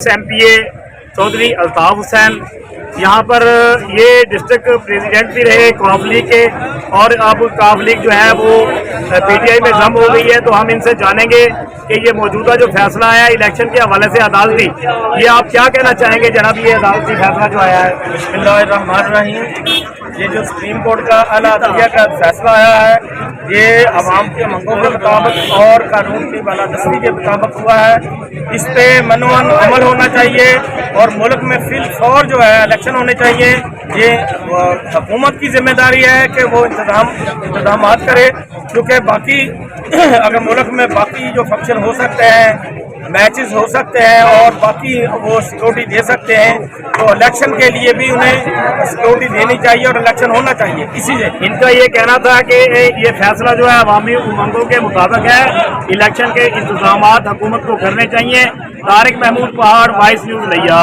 MPA Chaudhary Altaf Hussain यहाँ पर ये डिस्ट्रिक्ट प्रेसिडेंट भी रहे काफ लीग के, और अब काफ लीग जो है वो PTI में जम हो गई है। तो हम इनसे जानेंगे कि ये मौजूदा जो फैसला आया इलेक्शन के हवाले से अदालती, ये आप क्या कहना चाहेंगे जनाब, ये अदालती फैसला जो आया है? बिस्मिल्लाहिर्रहमानिर्रहीम। ये जो सुप्रीम कोर्ट का आला अदलिया का फैसला आया है, ये अवाम के मंगों के मुताबिक और कानून की बालादस्ती के मुताबिक हुआ है। इस पे मनोवन अमल होना चाहिए और मुल्क में फिलफौर जो है इलेक्शन होने चाहिए। ये हुकूमत की जिम्मेदारी है कि वो इंतजाम करे, क्योंकि बाकी अगर मुल्क में बाकी जो फंक्शन हो सकते हैं, मैचेस हो सकते हैं और बाकी वो सिक्योरिटी दे सकते हैं, तो इलेक्शन के लिए भी उन्हें सिक्योरिटी देनी चाहिए और इलेक्शन होना चाहिए। इसी से इनका ये कहना था कि ये फैसला जो है अवामी उमंगों के मुताबिक है, इलेक्शन के इंतजाम हुकूमत को करने चाहिए। तारिक महमूद पहाड़, वाइस न्यूज़ लिया।